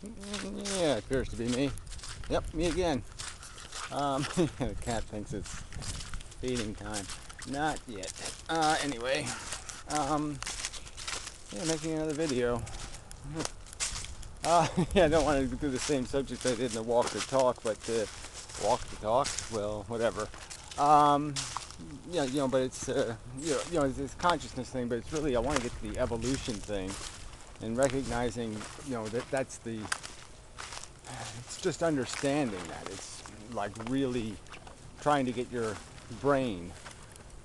Yeah, it appears to be me. Yep, me again. The cat thinks it's feeding time. Not yet. Anyway, yeah, making another video. Yeah, I don't want to do the same subject I did in the walk the talk, but walk the talk, well, whatever. Yeah, but it's it's this consciousness thing, but it's really I want to get to the evolution thing and recognizing, that's the. It's just understanding that it's like really trying to get your brain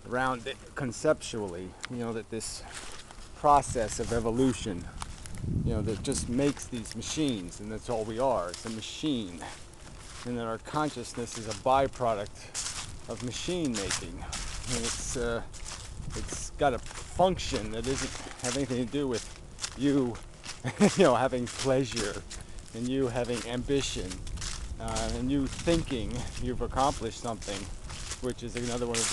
around it conceptually. That this process of evolution, that just makes these machines, and that's all we are. It's a machine, and that our consciousness is a byproduct of machine making. And it's got a function that doesn't have anything to do with you, having pleasure, and you having ambition, and you thinking you've accomplished something, which is another one of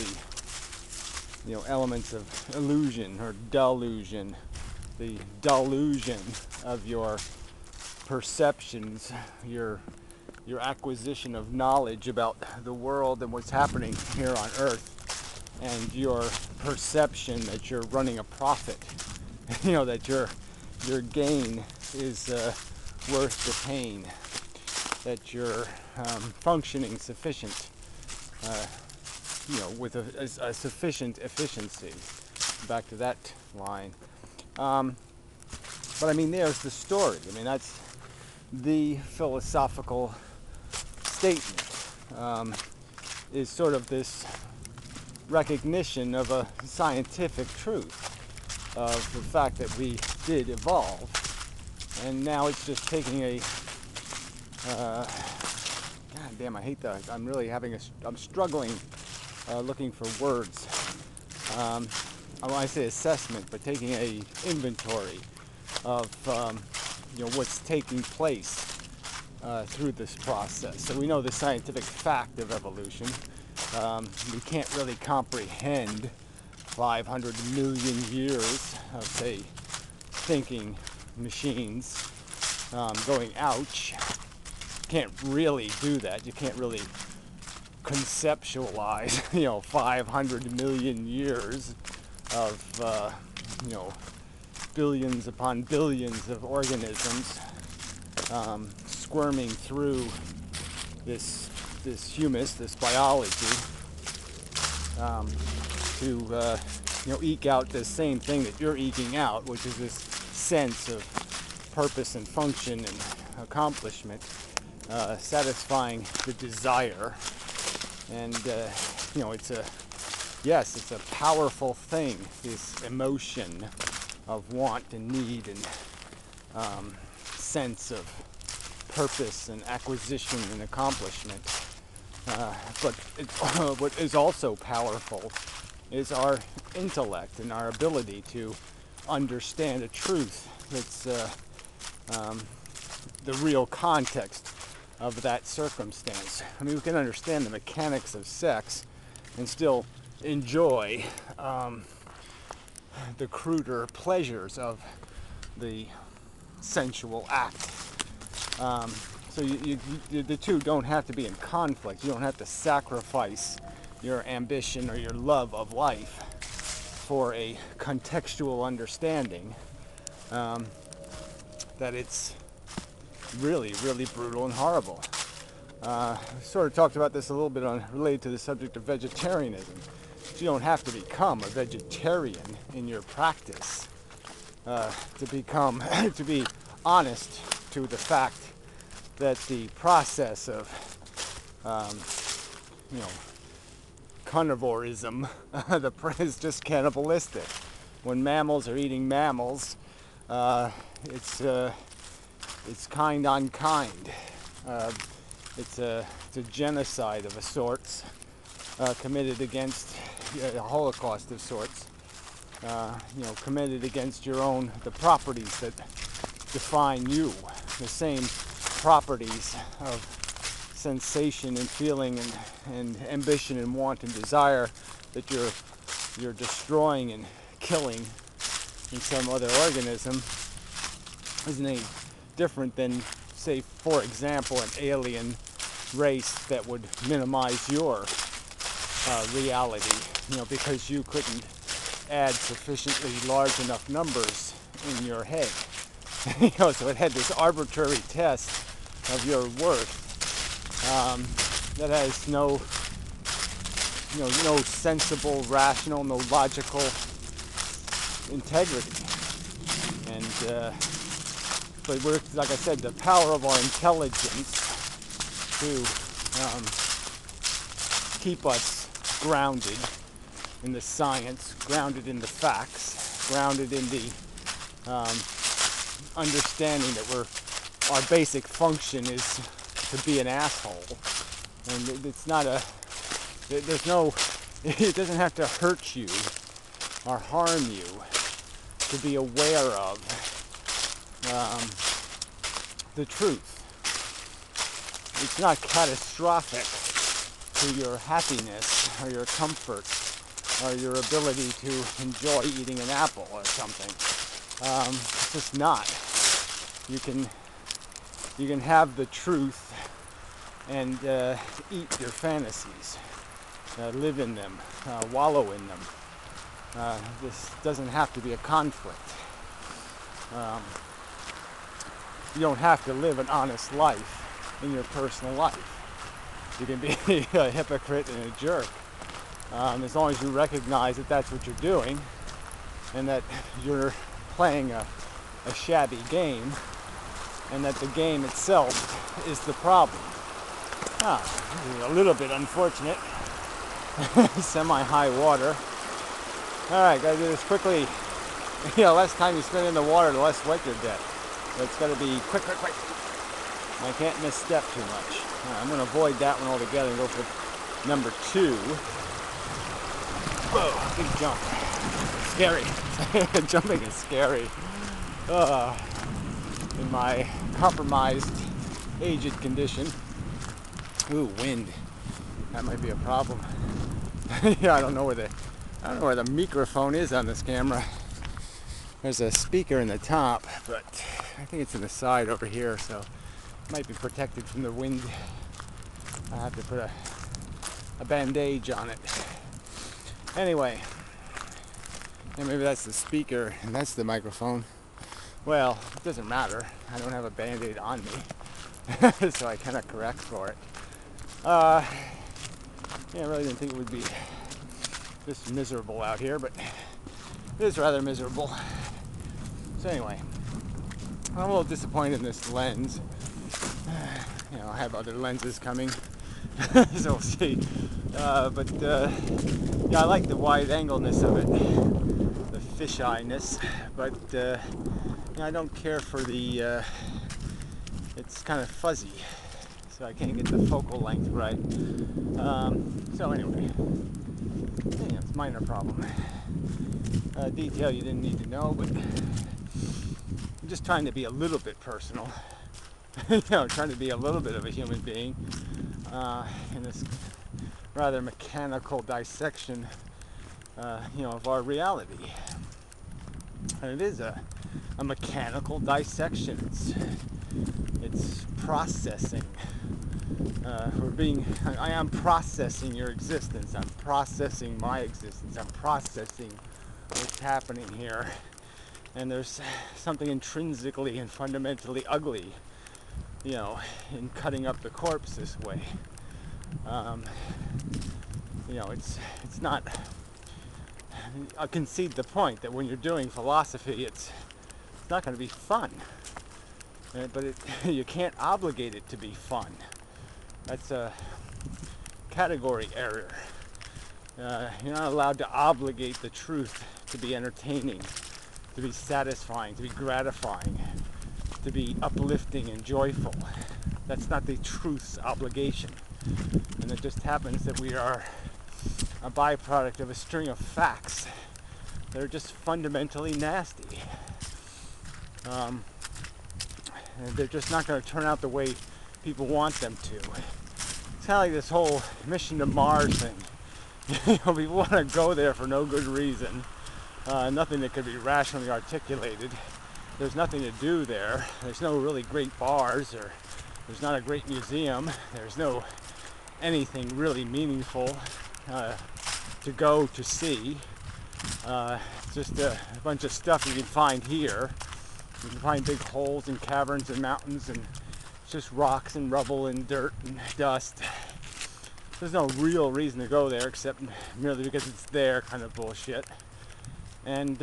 the elements of illusion or delusion. The delusion of your perceptions, your acquisition of knowledge about the world and what's happening here on Earth, and your perception that you're running a profit, that your gain is worth the pain, that you're functioning sufficient, with a sufficient efficiency. Back to that line. But I mean, there's the story. I mean, that's the philosophical statement, is sort of this recognition of a scientific truth of the fact that we did evolve, and now it's just taking a God damn, I hate that. I'm struggling looking for words. I want to say assessment, but taking a inventory of what's taking place through this process. So we know the scientific fact of evolution. We can't really comprehend 500 million years of, say, thinking machines going ouch. Can't really do that. You can't really conceptualize 500 million years of billions upon billions of organisms squirming through this humus, this biology, to eke out the same thing that you're eking out, which is this sense of purpose and function and accomplishment, satisfying the desire. And it's a powerful thing, this emotion of want and need and sense of purpose and acquisition and accomplishment. But what is also powerful is our intellect and our ability to understand a truth that's the real context of that circumstance. I mean, we can understand the mechanics of sex and still enjoy the cruder pleasures of the sensual act. So the two don't have to be in conflict. You don't have to sacrifice your ambition or your love of life for a contextual understanding that it's really, really brutal and horrible. We sort of talked about this a little bit related to the subject of vegetarianism. You don't have to become a vegetarian in your practice to be honest to the fact that the process of carnivorism is just cannibalistic. When mammals are eating mammals, it's kind on kind. It's a genocide of a sort, committed against a Holocaust of sorts. Committed against the properties that define you, the same properties of sensation and feeling and ambition and want and desire that you're destroying and killing in some other organism isn't any different than say, for example, an alien race that would minimize your reality, because you couldn't add sufficiently large enough numbers in your head. So it had this arbitrary test of your worth that has no sensible, rational, no logical integrity. And but we're, like I said, the power of our intelligence to keep us grounded in the science, grounded in the facts, grounded in the understanding that our basic function is to be an asshole, and it's not it doesn't have to hurt you or harm you to be aware of the truth. It's not catastrophic to your happiness or your comfort or your ability to enjoy eating an apple or something. It's just not. You can have the truth and eat your fantasies, live in them, wallow in them. This doesn't have to be a conflict. You don't have to live an honest life in your personal life. You can be a hypocrite and a jerk, as long as you recognize that that's what you're doing and that you're playing a shabby game, and that the game itself is the problem. This is a little bit unfortunate. Semi-high water. Alright, gotta do this quickly. Less time you spend in the water, the less wet you get. But it's gotta be quick. I can't misstep too much. I'm gonna avoid that one altogether and go for number 2. Whoa, big jump. Scary. Jumping is scary. In my compromised, aged condition. Ooh, wind. That might be a problem. Yeah, I don't know where the microphone is on this camera. There's a speaker in the top, but I think it's in the side over here, so it might be protected from the wind. I have to put a bandage on it. Anyway, and maybe that's the speaker and that's the microphone. Well, it doesn't matter. I don't have a band-aid on me, so I cannot correct for it. I really didn't think it would be this miserable out here, but it is rather miserable. So anyway, I'm a little disappointed in this lens. I have other lenses coming, so we'll see. But I like the wide-angleness of it, the fisheye-ness, but I don't care for the, it's kind of fuzzy, so I can't get the focal length right. So anyway, it's a minor problem. Detail you didn't need to know, but I'm just trying to be a little bit personal. Trying to be a little bit of a human being in this rather mechanical dissection, of our reality. And it is a mechanical dissection. It's processing. I am processing your existence. I'm processing my existence. I'm processing what's happening here. And there's something intrinsically and fundamentally ugly, in cutting up the corpse this way. It's not. I'll concede the point that when you're doing philosophy, it's not going to be fun. But you can't obligate it to be fun. That's a category error. You're not allowed to obligate the truth to be entertaining, to be satisfying, to be gratifying, to be uplifting and joyful. That's not the truth's obligation. And it just happens that we are a byproduct of a string of facts that are just fundamentally nasty. And they're just not going to turn out the way people want them to. It's kind of like this whole mission to Mars thing. People want to go there for no good reason. Nothing that could be rationally articulated. there's nothing to do there. There's no really great bars, or there's not a great museum. There's no anything really meaningful to go to see. Just a bunch of stuff you can find here. You can find big holes and caverns and mountains, and just rocks and rubble and dirt and dust. There's no real reason to go there except merely because it's there kind of bullshit. And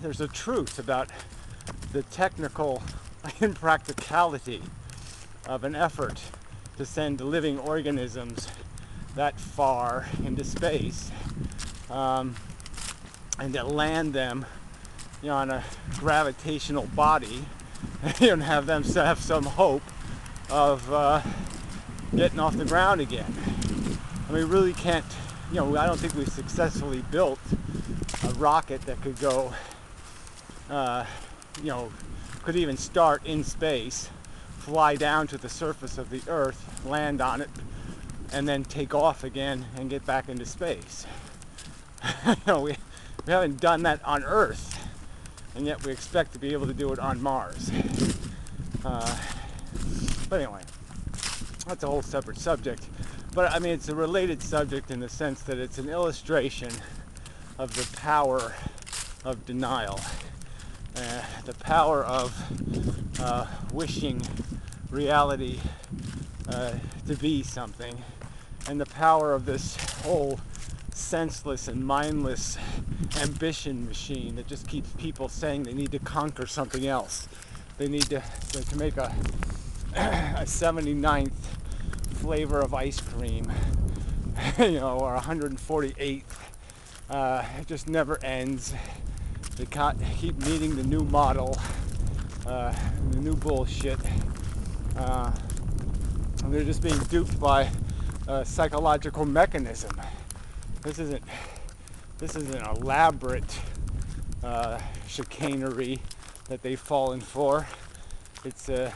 there's a truth about the technical impracticality of an effort to send living organisms that far into space, and to land them, on a gravitational body, and have them have some hope of getting off the ground again. I mean, we really can't, I don't think we've successfully built a rocket that could go, could even start in space, fly down to the surface of the Earth, land on it, and then take off again and get back into space. We haven't done that on Earth, and yet we expect to be able to do it on Mars. But anyway, that's a whole separate subject. But I mean, it's a related subject in the sense that it's an illustration of the power of denial, the power of wishing reality to be something, and the power of this whole senseless and mindless ambition machine that just keeps people saying they need to conquer something else. They need to make a 79th flavor of ice cream, or 148th. It just never ends. They keep needing the new model, the new bullshit. And they're just being duped by a psychological mechanism. This isn't elaborate chicanery that they've fallen for. It's a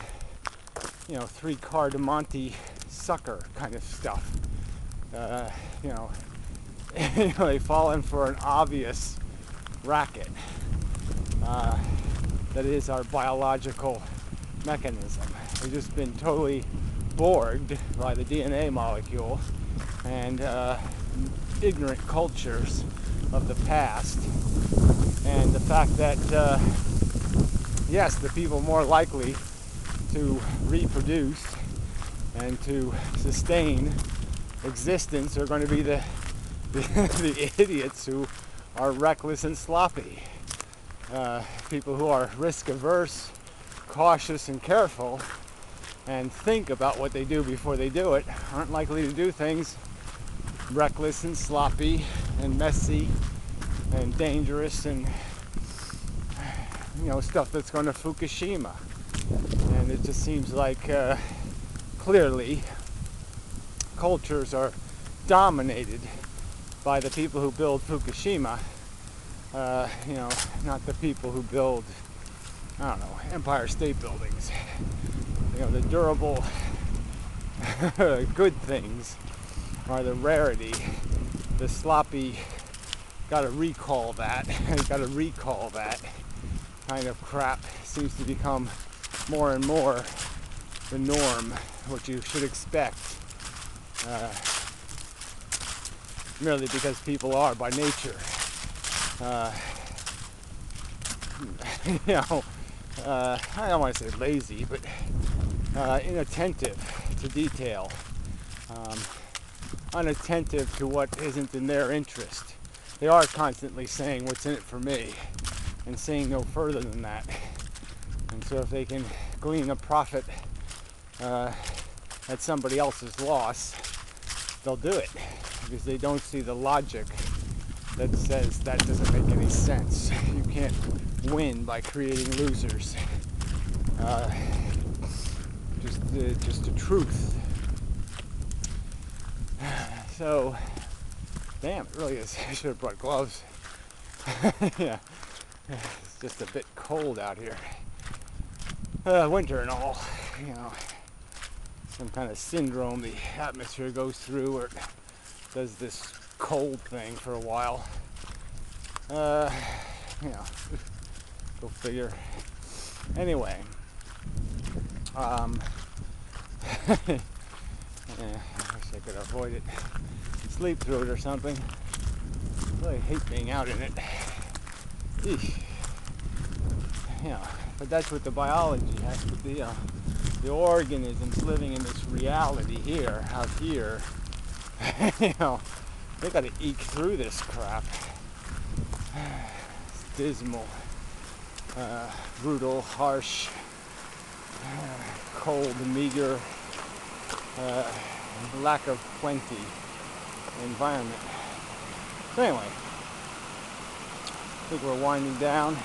3 Monte sucker kind of stuff. They've fallen for an obvious racket that is our biological mechanism. We've just been totally borged by the DNA molecule and ignorant cultures of the past, and the fact that yes, the people more likely to reproduce and to sustain existence are going to be the idiots who are reckless and sloppy. People who are risk averse, cautious and careful, and think about what they do before they do it, aren't likely to do things reckless and sloppy and messy and dangerous and stuff that's going to Fukushima. And it just seems like clearly cultures are dominated by the people who build Fukushima, not the people who build, Empire State Buildings. The durable good things are the rarity. The sloppy, gotta recall that kind of crap seems to become more and more the norm, what you should expect, merely because people are by nature I don't want to say lazy, but inattentive to detail, unattentive to what isn't in their interest. They are constantly saying what's in it for me and saying no further than that. And so if they can glean a profit at somebody else's loss, they'll do it, because they don't see the logic that says that doesn't make any sense. You can't win by creating losers. Just the truth. So, damn, it really is. I should have brought gloves. Yeah, it's just a bit cold out here. Winter and all, some kind of syndrome the atmosphere goes through, where it does this cold thing for a while. Go figure. Anyway, yeah, I wish I could avoid it. Sleep through it or something. I really hate being out in it. Eesh. Yeah, but that's what the biology has to be. The organisms living in this reality here, out here, you know, they got to eke through this crap. It's dismal, brutal, harsh, cold, meager, lack of plenty environment. So anyway, I think we're winding down.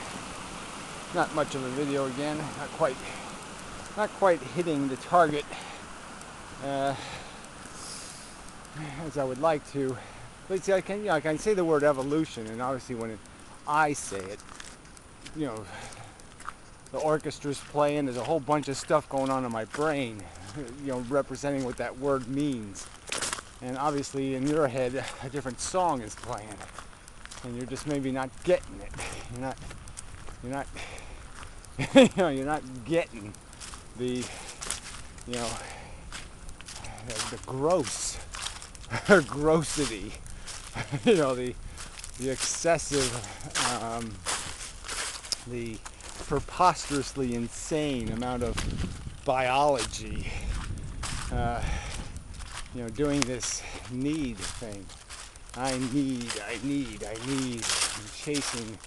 Not much of a video again. Not quite hitting the target as I would like to. But see, I can say the word evolution, and obviously when I say it, you know, the orchestra's playing. There's a whole bunch of stuff going on in my brain, you know, representing what that word means. And obviously in your head, a different song is playing, and you're just maybe not getting it. You're not you know, you're not getting the, you know, the grossity, you know, the excessive, the preposterously insane amount of biology, you know, doing this need thing. I need, I'm chasing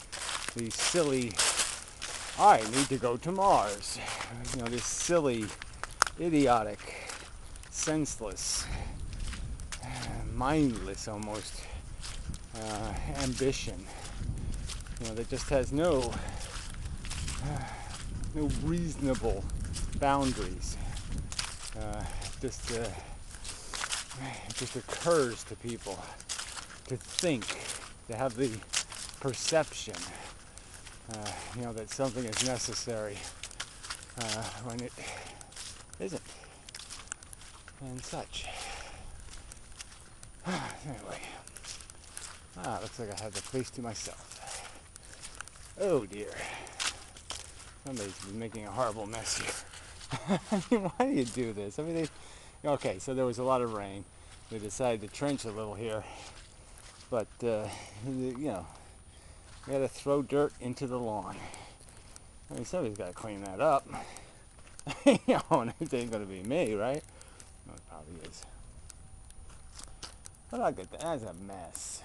these silly, I need to go to Mars. You know, this silly, idiotic, senseless, mindless almost ambition. You know, that just has no reasonable boundaries. It just occurs to people to think, to have the perception, you know, that something is necessary when it isn't, and such. Anyway, looks like I have the place to myself. Oh dear, somebody's been making a horrible mess here. I mean, why do you do this? I mean, okay, so there was a lot of rain. They decided to trench a little here, but you know, you got to throw dirt into the lawn. I mean, somebody's got to clean that up. You know, and it ain't gonna be me, right? No, it probably is. But I'll get that. That's a mess.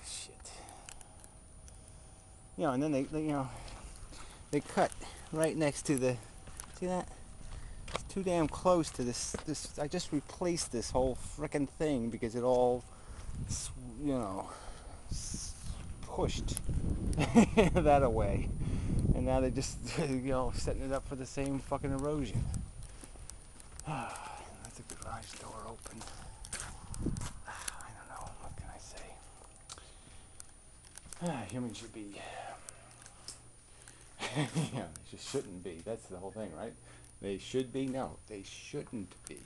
Shit. You know, and then they you know, they cut right next to the. See that? It's too damn close to this. I just replaced this whole frickin' thing because it all, you know, pushed that away, and now they're just, you know, setting it up for the same fucking erosion. That's a garage door open. I don't know. What can I say? Humans should be. Yeah, they just shouldn't be. That's the whole thing, right? They should be? No, they shouldn't be.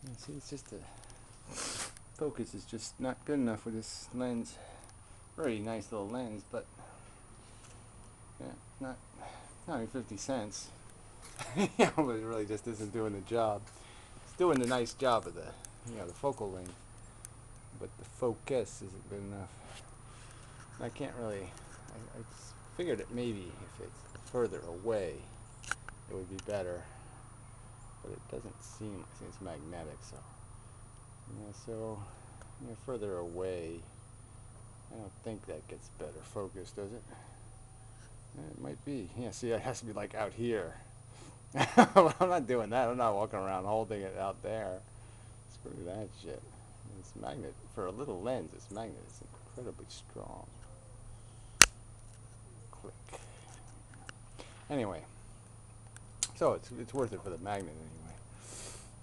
You see, it's just focus is just not good enough with this lens. Very nice little lens, but yeah, not even 50 cents. You know, but it really just isn't doing the job. It's doing the nice job of the, you know, the focal length, but the focus isn't good enough. I can't really. I figured that maybe if it's further away, it would be better, but it doesn't seem. I think it's magnetic, so yeah. So you know, further away, I don't think that gets better focus, does it? Yeah, it might be. Yeah. See, it has to be like out here. Well, I'm not doing that. I'm not walking around holding it out there. Screw that shit. This magnet, for a little lens, this magnet is incredibly strong. Click. Anyway, so it's worth it for the magnet anyway.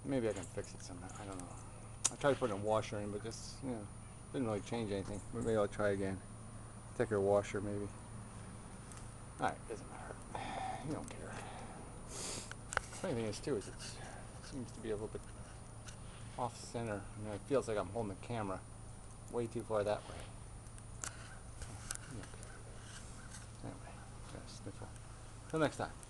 Maybe I can fix it somehow. I don't know. I tried putting a washer in, but just, you know, didn't really change anything. Maybe I'll try again. Take a washer, maybe. Alright, doesn't matter. You don't care. The funny thing is, too, is it seems to be a little bit off center. You know, it feels like I'm holding the camera way too far that way. That's all. Till next time.